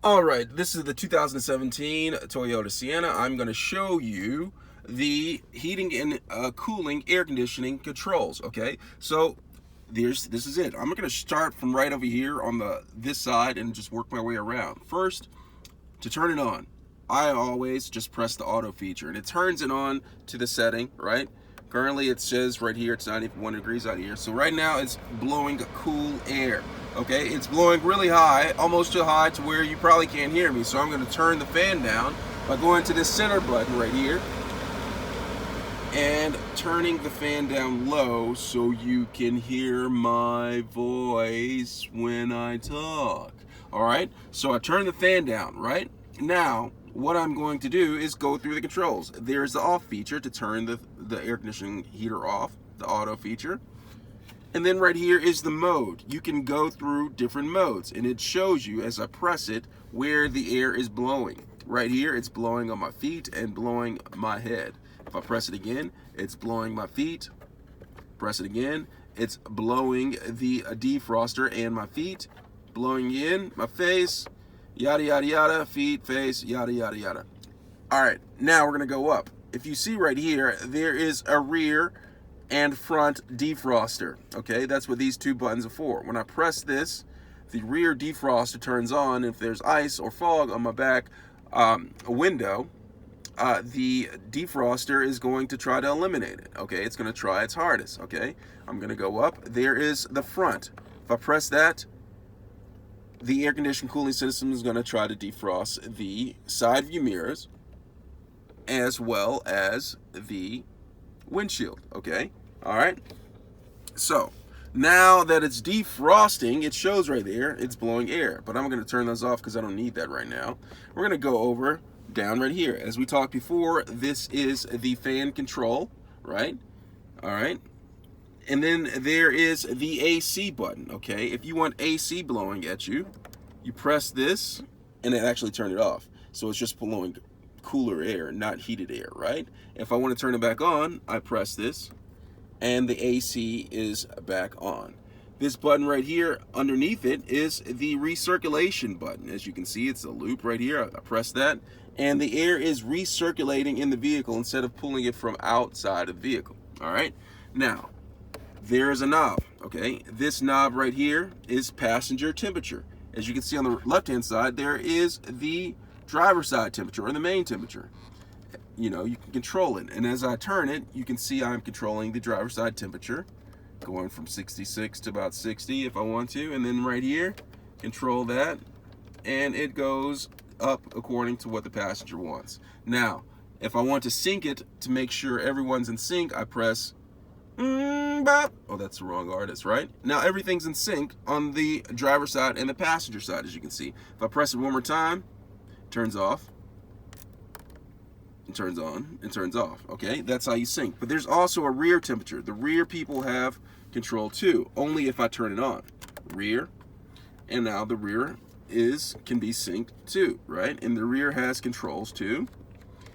All right, this is the 2017 Toyota Sienna. I'm going to show you the heating and cooling air conditioning controls. Okay, so this is it. I'm going to start from right over here on this side and just work my way around. First, to turn it on, I always just press the auto feature and it turns it on to the setting, right? Currently it says right here it's 91 degrees out here. So right now it's blowing cool air. Okay, it's blowing really high, almost too high to where you probably can't hear me. So I'm going to turn the fan down by going to this center button right here and turning the fan down low so you can hear my voice when I talk. All right, so I turn the fan down. Right now, what I'm going to do is go through the controls. There's the off feature to turn the air conditioning heater off, the auto feature. And then right here is the mode. You can go through different modes and it shows you as I press it where the air is blowing. Right here it's blowing on my feet and blowing my head. If I press it again, it's blowing my feet. Press it again, it's blowing the defroster and my feet. Blowing in my face, yada yada yada, feet, face, yada yada yada. Alright, now we're going to go up. If you see right here, there is a rear and front defroster. Okay, that's what these two buttons are for. When I press this, the rear defroster turns on. If there's ice or fog on my back window, the defroster is going to try to eliminate it. Okay, it's going to try its hardest. Okay, I'm going to go up. There is the front. If I press that, the air conditioning cooling system is going to try to defrost the side view mirrors as well as the windshield. Okay, all right, so now that it's defrosting, it shows right there it's blowing air, but I'm going to turn those off because I don't need that right now. We're going to go over down right here. As we talked before, this is the fan control, right? All right, and then there is the AC button. Okay, if you want AC blowing at you, you press this and it actually turned it off, so it's just blowing cooler air, not heated air, right? If I want to turn it back on, I press this and the AC is back on. This button right here underneath it is the recirculation button. As you can see, it's a loop right here. I press that and the air is recirculating in the vehicle instead of pulling it from outside of the vehicle. All right, now there's a knob. Okay, this knob right here is passenger temperature. As you can see on the left hand side, there is the driver's side temperature or the main temperature. You know, you can control it, and as I turn it, you can see I'm controlling the driver's side temperature, going from 66 to about 60 if I want to, and then right here, control that, and it goes up according to what the passenger wants. Now, if I want to sync it to make sure everyone's in sync, I press bop. Oh, that's the wrong artist, right? Now everything's in sync on the driver's side and the passenger side, as you can see. If I press it one more time, turns off, it turns on, it turns off. Okay, that's how you sync. But there's also a rear temperature. The rear people have control too, only if I turn it on. Rear, and now the rear can be synced too, right? And the rear has controls too,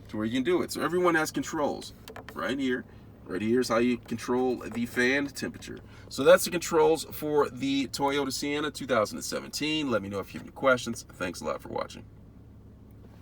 to where you can do it. So everyone has controls right here. Right here is how you control the fan temperature. So that's the controls for the Toyota Sienna 2017. Let me know if you have any questions. Thanks a lot for watching.